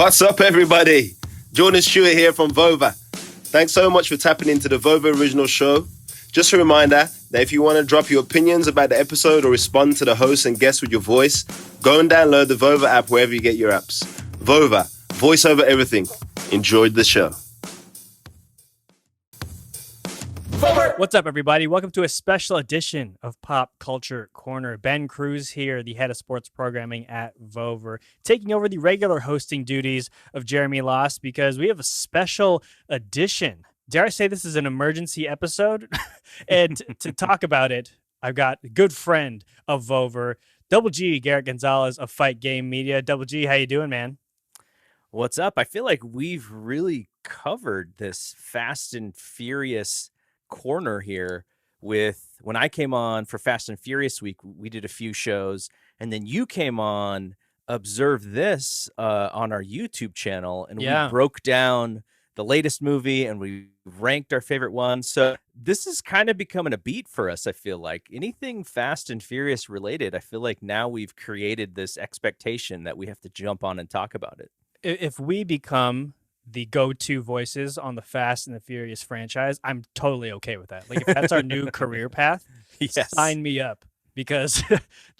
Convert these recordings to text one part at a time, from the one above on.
What's up, everybody? Jordan Stewart here from Vover. Thanks so much for tapping into the Vover original show. Just a reminder that if you want to drop your opinions about the episode or respond to the host and guests with your voice, go and download the Vover app wherever you get your apps. Vover, voice over everything. Enjoyed the show. What's up, everybody? Welcome to a special edition of Pop Culture Corner. Ben Cruz here, the head of sports programming at Vover, taking over the regular hosting duties of Jeremy Lost because we have a special edition. Dare I say this is an emergency episode? And to talk about it, I've got a good friend of Vover, Double G, Garrett Gonzalez of Fight Game Media. Double G, how you doing, man? What's up? I feel like we've really covered this Fast and Furious corner here with when I came on for Fast and Furious Week, we did a few shows, and then you came on, Observe This on our YouTube channel, and we broke down the latest movie and we ranked our favorite ones. So this is kind of becoming a beat for us. I feel like anything Fast and Furious related, I feel like now we've created this expectation that we have to jump on and talk about it. If we become the go-to voices on the Fast and the Furious franchise, I'm totally okay with that. Like, if that's our new career path, sign me up, because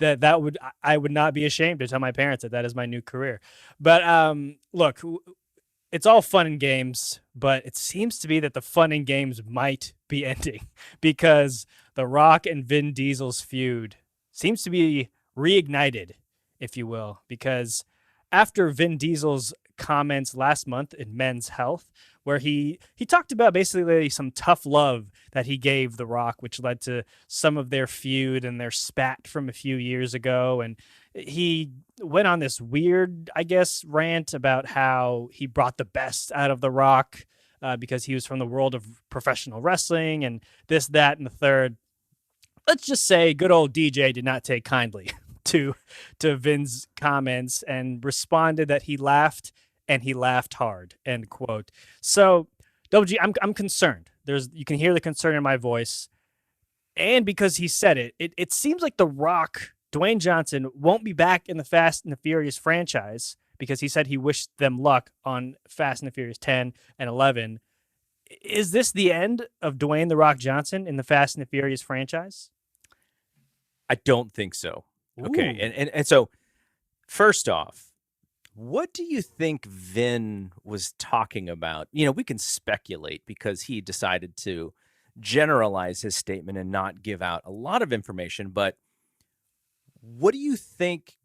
I would not be ashamed to tell my parents that is my new career. But look, it's all fun and games, but it seems to be that the fun and games might be ending because The Rock and Vin Diesel's feud seems to be reignited, if you will, because after Vin Diesel's comments last month in Men's Health, where he talked about basically some tough love that he gave The Rock, which led to some of their feud and their spat from a few years ago. And he went on this weird, I guess, rant about how he brought the best out of The Rock because he was from the world of professional wrestling and this, that, and the third. Let's just say good old DJ did not take kindly to Vin's comments and responded that he laughed, and he laughed hard, end quote. So, Double G, I'm concerned. You can hear the concern in my voice. And because he said it seems like The Rock, Dwayne Johnson, won't be back in the Fast and the Furious franchise because he said he wished them luck on Fast and the Furious 10 and 11. Is this the end of Dwayne "The Rock" Johnson in the Fast and the Furious franchise? I don't think so. Ooh. Okay, and so first off, what do you think Vin was talking about? You know, we can speculate because he decided to generalize his statement and not give out a lot of information, but what do you think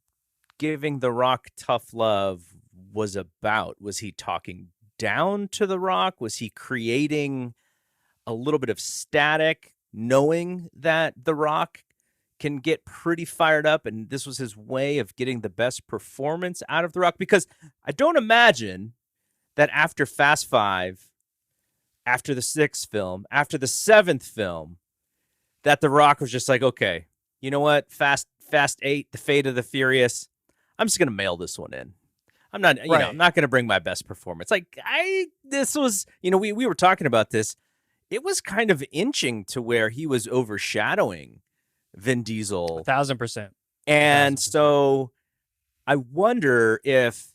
giving The Rock tough love was about? Was he talking down to The Rock? Was he creating a little bit of static, knowing that The Rock can get pretty fired up, and this was his way of getting the best performance out of The Rock? Because I don't imagine that after Fast 5, after the 6th film, after the 7th film, that The Rock was just like, okay, you know what, Fast 8, The Fate of the Furious, I'm just gonna mail this one in. I'm not, I'm not gonna bring my best performance. Like this was, we were talking about this. It was kind of inching to where he was overshadowing Vin Diesel. 1,000%. And 1,000%. So I wonder if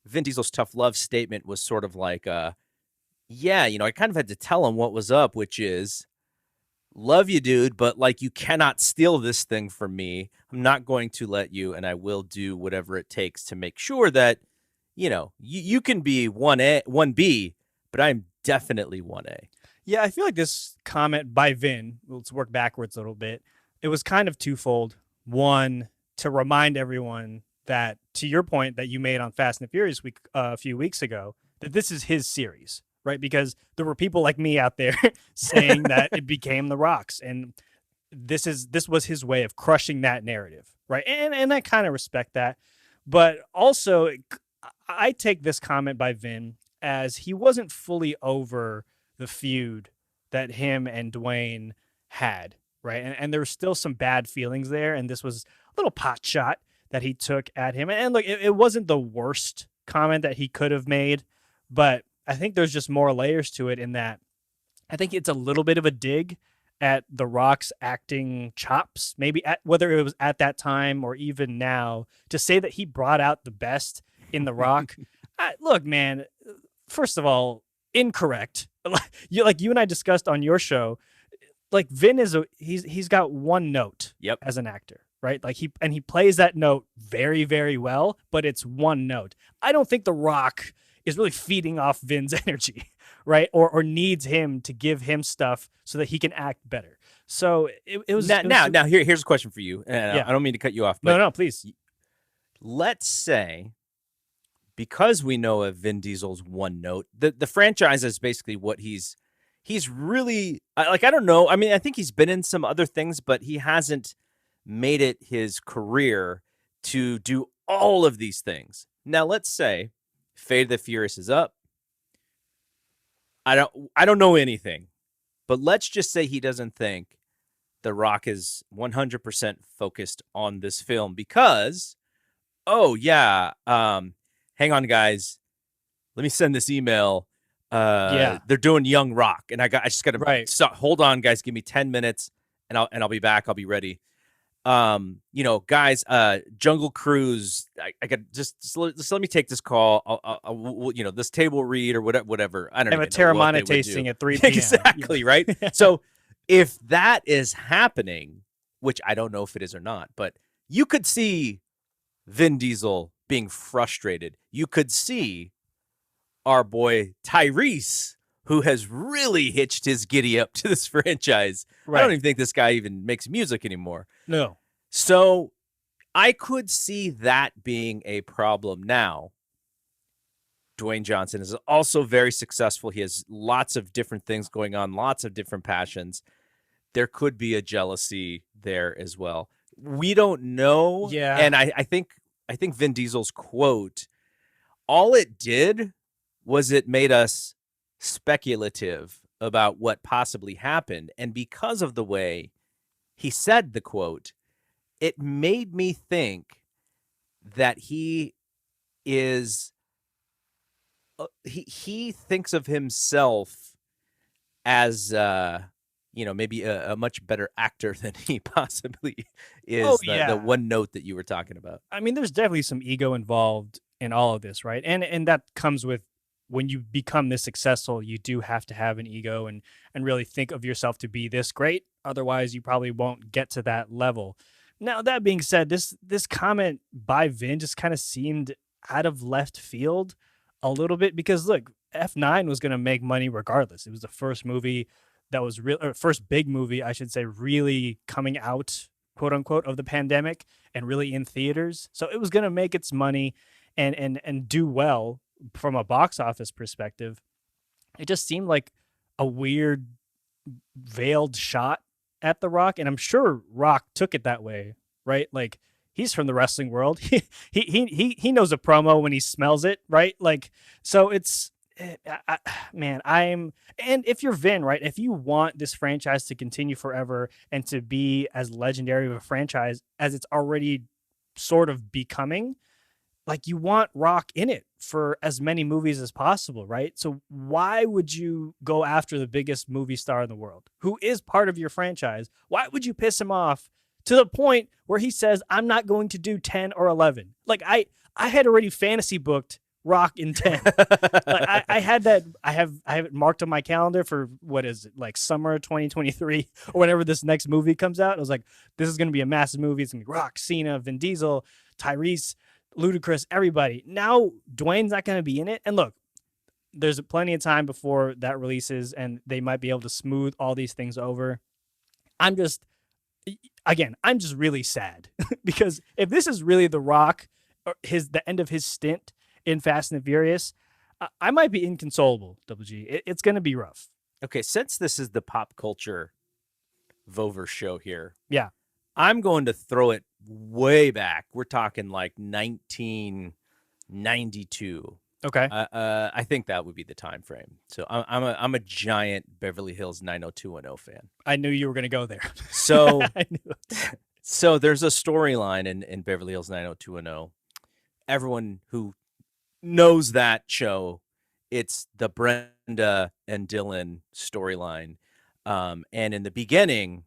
Vin Diesel's tough love statement was sort of like, I kind of had to tell him what was up, which is, love you, dude, but like, you cannot steal this thing from me. I'm not going to let you, and I will do whatever it takes to make sure that, you can be 1A, 1B, but I'm definitely 1A. Yeah, I feel like this comment by Vin, let's work backwards a little bit. It was kind of twofold. One, to remind everyone that, to your point that you made on Fast and the Furious Week a few weeks ago, that this is his series, right? Because there were people like me out there saying that it became The Rock's, and this was his way of crushing that narrative, right? And I kind of respect that, but also I take this comment by Vin as he wasn't fully over the feud that him and Dwayne had. Right. And there were still some bad feelings there. And this was a little pot shot that he took at him. And look, it wasn't the worst comment that he could have made, but I think there's just more layers to it in that I think it's a little bit of a dig at The Rock's acting chops, maybe whether it was at that time or even now, to say that he brought out the best in The Rock. Look, man. First of all, incorrect. You and I discussed on your show. Like Vin he's got one note. Yep. As an actor, right? Like he plays that note very, very well, but it's one note. I don't think The Rock is really feeding off Vin's energy, right? Or needs him to give him stuff so that he can act better. So it was now here's a question for you. And I don't mean to cut you off, but no, please. Let's say, because we know of Vin Diesel's one note, the franchise is basically what he's really I don't know. I mean, I think he's been in some other things, but he hasn't made it his career to do all of these things. Now, let's say Fate of the Furious is up. I don't know anything, but let's just say he doesn't think The Rock is 100% focused on this film because, hang on, guys, let me send this email. They're doing Young Rock, and I just got to hold on, guys. Give me 10 minutes, and I'll be back. I'll be ready. Guys, Jungle Cruise. I got just let me take this call. I'll this table read or whatever. I don't know. Have a Terramana tasting at 3 p.m. Exactly, right? So if that is happening, which I don't know if it is or not, but you could see Vin Diesel being frustrated. You could see our boy Tyrese, who has really hitched his giddy up to this franchise. Right. I don't even think this guy even makes music anymore. No. So I could see that being a problem. Now, Dwayne Johnson is also very successful. He has lots of different things going on, lots of different passions. There could be a jealousy there as well. We don't know. Yeah. And I think Vin Diesel's quote, all it did was it made us speculative about what possibly happened. And because of the way he said the quote, it made me think that he is he thinks of himself as maybe a much better actor than he possibly is. The one note that you were talking about. I mean, there's definitely some ego involved in all of this, right? And that comes with, when you become this successful, you do have to have an ego and really think of yourself to be this great. Otherwise, you probably won't get to that level. Now, that being said, this comment by Vin just kind of seemed out of left field a little bit because, look, F9 was going to make money regardless. It was the first movie that was first big movie, I should say, really coming out, quote unquote, of the pandemic and really in theaters. So it was going to make its money and do well. From a box office perspective, it just seemed like a weird veiled shot at The Rock, and I'm sure Rock took it that way, right? Like, he's from the wrestling world. He knows a promo when he smells it, right? Like, so it's and if you're Vin, right? If you want this franchise to continue forever and to be as legendary of a franchise as it's already sort of becoming, like, you want Rock in it for as many movies as possible, right? So why would you go after the biggest movie star in the world, who is part of your franchise? Why would you piss him off to the point where he says, I'm not going to do 10 or 11? Like, I had already fantasy booked Rock in 10. Like, I had that. I have it marked on my calendar for, what is it, like summer 2023 or whenever this next movie comes out. I was like, this is going to be a massive movie. It's going to be Rock, Cena, Vin Diesel, Tyrese, Ludacris, everybody. Now Dwayne's not going to be in it. And look, there's plenty of time before that releases and they might be able to smooth all these things over. I'm just really sad because if this is really The Rock, or the end of his stint in Fast and the Furious, I might be inconsolable, Double G. It's going to be rough. Okay, since this is the pop culture Vover show here, yeah, I'm going to throw it way back. We're talking like 1992. Okay. I think that would be the time frame. So I'm a giant Beverly Hills 90210 fan. I knew you were going to go there. So I knew it. So there's a storyline in Beverly Hills 90210. Everyone who knows that show, it's the Brenda and Dylan storyline. And in the beginning,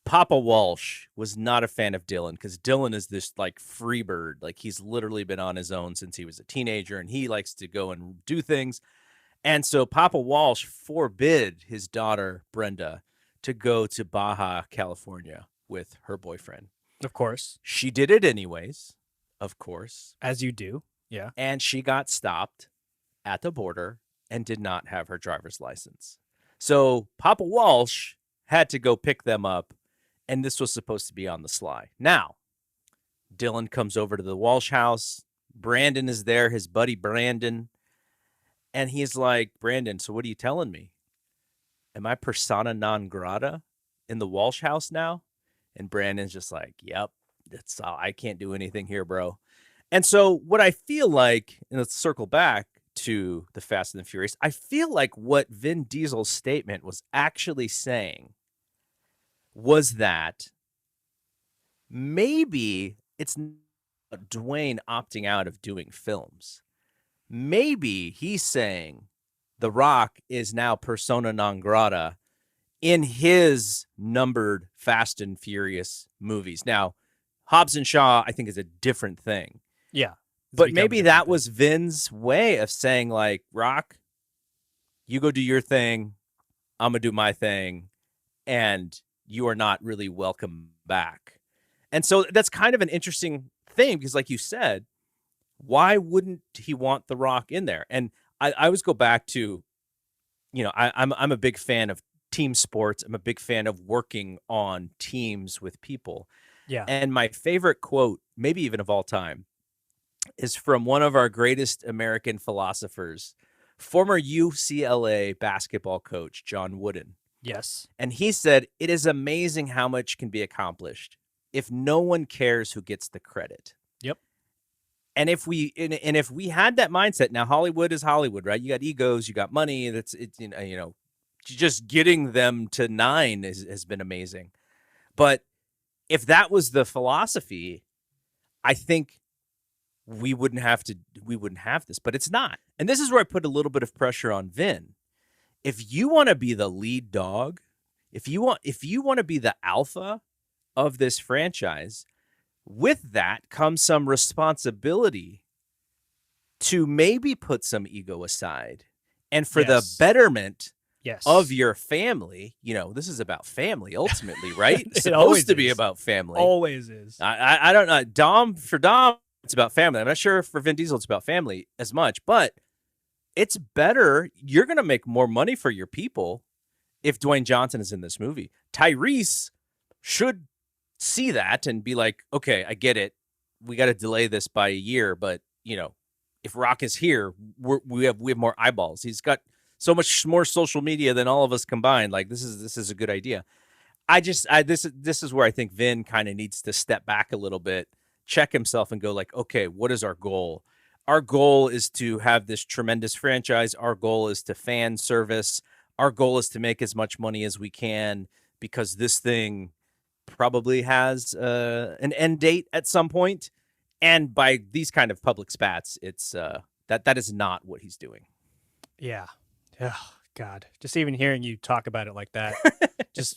Papa Walsh was not a fan of Dylan because Dylan is this like free bird. Like he's literally been on his own since he was a teenager and he likes to go and do things. And so Papa Walsh forbid his daughter, Brenda, to go to Baja, California with her boyfriend. Of course. She did it anyways, of course. As you do. Yeah. And she got stopped at the border and did not have her driver's license. So Papa Walsh had to go pick them up, and this was supposed to be on the sly. Now, Dylan comes over to the Walsh house. Brandon is there, his buddy Brandon. And he's like, Brandon, so what are you telling me? Am I persona non grata in the Walsh house now? And Brandon's just like, yep, that's all. I can't do anything here, bro. And so what I feel like, and let's circle back to the Fast and the Furious, I feel like what Vin Diesel's statement was actually saying was that maybe it's Dwayne opting out of doing films. Maybe he's saying The Rock is now persona non grata in his numbered Fast and Furious movies. Now, Hobbs and Shaw, I think, is a different thing. Yeah. But maybe that was Vin's way of saying, like, Rock, you go do your thing, I'm going to do my thing, and you are not really welcome back. And so that's kind of an interesting thing because, like you said, why wouldn't he want The Rock in there? And I always go back to, you know, I'm a big fan of team sports. I'm a big fan of working on teams with people. Yeah. And my favorite quote, maybe even of all time, is from one of our greatest American philosophers, former UCLA basketball coach, John Wooden. Yes. And he said, it is amazing how much can be accomplished if no one cares who gets the credit. Yep. And if we had that mindset, now Hollywood is Hollywood, right? You got egos, you got money. It's just getting them to 9 has been amazing. But if that was the philosophy, I think we wouldn't have this, but it's not. And this is where I put a little bit of pressure on Vin. If you want to be the lead dog, if you want to be the alpha of this franchise, with that comes some responsibility to maybe put some ego aside. And for the betterment of your family, you know, this is about family ultimately, right? It's supposed to be about family. Always is. I don't know. Dom, it's about family. I'm not sure if for Vin Diesel it's about family as much, but it's better. You're going to make more money for your people if Dwayne Johnson is in this movie. Tyrese should see that and be like, okay, I get it. We got to delay this by a year, but you know, if Rock is here, we have more eyeballs. He's got so much more social media than all of us combined. Like this is a good idea. This is where I think Vin kind of needs to step back a little bit, check himself and go like, okay, what is our goal? Our goal is to have this tremendous franchise. Our goal is to fan service. Our goal is to make as much money as we can because this thing probably has an end date at some point. And by these kind of public spats, it's that is not what he's doing. Yeah. Oh, God. Just even hearing you talk about it like that,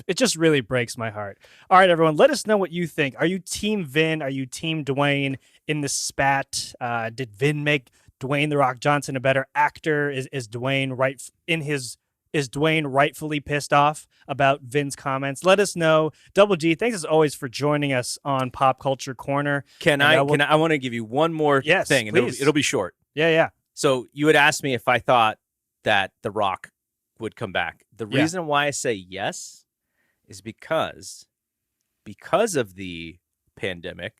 it just really breaks my heart. All right, everyone, let us know what you think. Are you Team Vin? Are you Team Dwayne in this spat? Did Vin make Dwayne "The Rock" Johnson a better actor? Is Dwayne Is Dwayne rightfully pissed off about Vin's comments? Let us know. Double G, thanks as always for joining us on Pop Culture Corner. I want to give you one more thing, and it'll be short. Yeah. So you had asked me if I thought that The Rock would come back. The reason why I say yes is because of the pandemic.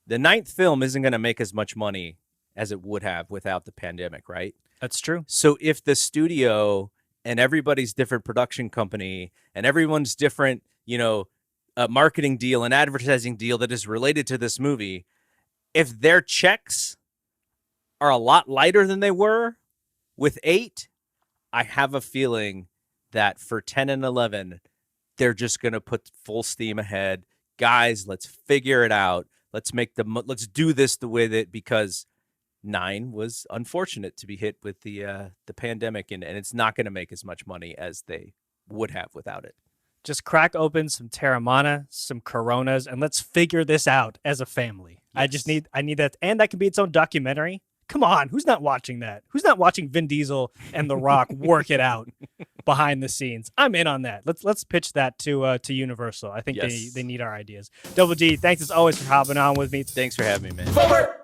The 9th film isn't going to make as much money as it would have without the pandemic, right? That's true. So if the studio and everybody's different production company and everyone's different, marketing deal and advertising deal that is related to this movie, if their checks are a lot lighter than they were with 8, I have a feeling that for 10 and 11, they're just going to put full steam ahead. Guys, let's figure it out. Let's do this the way that, because 9 was unfortunate to be hit with the pandemic, and it's not going to make as much money as they would have without it. Just crack open some Terramana, some Coronas, and let's figure this out as a family. Yes. I need that. And that can be its own documentary. Come on, who's not watching that? Who's not watching Vin Diesel and The Rock work it out behind the scenes? I'm in on that. Let's pitch that to Universal. I think they need our ideas. Double D, thanks as always for hopping on with me. Thanks for having me, man. Vover!